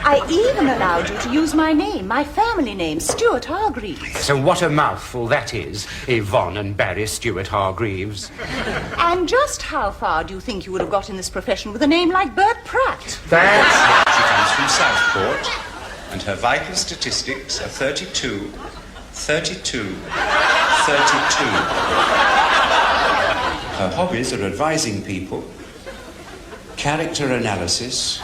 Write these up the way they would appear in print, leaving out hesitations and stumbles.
I even allowed you to use my name, my family name, Stuart-Hargreaves. So what a mouthful that is, Yvonne Barry Stuart-Hargreaves. And just how far do you think you would have got in this profession with a name like Bert Pratt? That's... She comes from Southport, and her vital statistics are 32, 32, 32. Her hobbies are advising people, character analysis,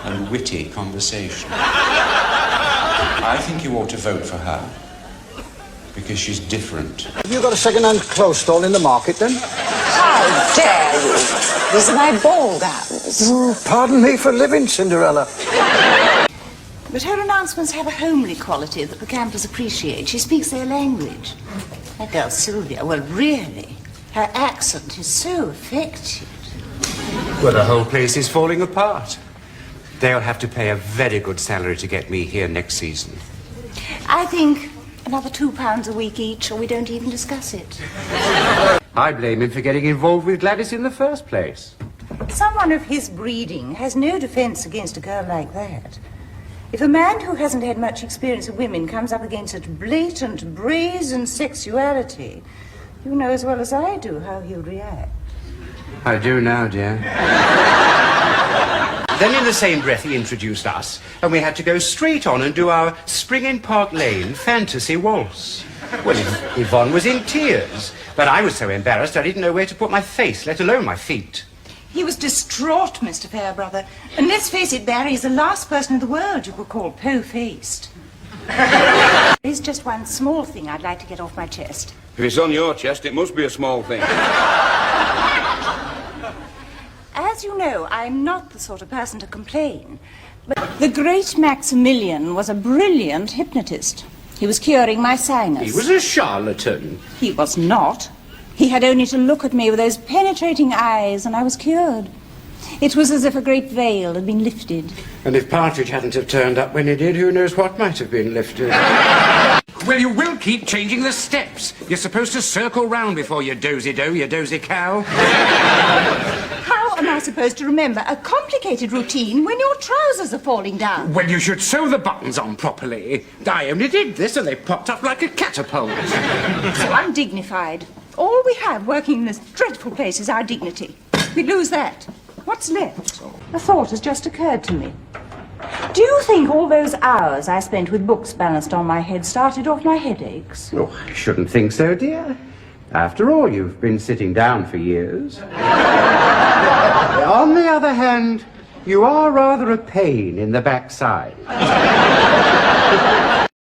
and witty conversation. I think you ought to vote for her, because she's different. Have you got a second-hand clothes stall in the market, then? How dare you? These are my ball gowns. Pardon me for living, Cinderella. But her announcements have a homely quality that the campers appreciate. She speaks their language. That girl, Sylvia, well, really, her accent is so effective. Well, the whole place is falling apart. They'll have to pay a very good salary to get me here next season. I think another £2 a week each, or we don't even discuss it. I blame him for getting involved with Gladys in the first place. Someone of his breeding has no defense against a girl like that. If a man who hasn't had much experience of women comes up against such blatant, brazen sexuality, you know as well as I do how he'll react. I do now, dear. Then in the same breath he introduced us, and we had to go straight on and do our Spring in Park Lane fantasy waltz. Well, Yvonne was in tears, but I was so embarrassed I didn't know where to put my face, let alone my feet. He was distraught, Mr. Fairbrother. And let's face it, Barry is the last person in the world you could call po-faced. There's just one small thing I'd like to get off my chest. If it's on your chest, it must be a small thing. As you know, I'm not the sort of person to complain. But the great Maximilian was a brilliant hypnotist. He was curing my sinus. He was a charlatan. He was not. He had only to look at me with those penetrating eyes, and I was cured. It was as if a great veil had been lifted. And if Partridge hadn't have turned up when he did, who knows what might have been lifted. Well, you will keep changing the steps. You're supposed to circle round before you dozy-do, you dozy cow. How am I supposed to remember a complicated routine when your trousers are falling down? Well, you should sew the buttons on properly. I only did this and they popped up like a catapult. So undignified. All we have working in this dreadful place is our dignity. We lose that. What's left? A thought has just occurred to me. Do you think all those hours I spent with books balanced on my head started off my headaches? Oh, I shouldn't think so, dear. After all, you've been sitting down for years. On the other hand, you are rather a pain in the backside.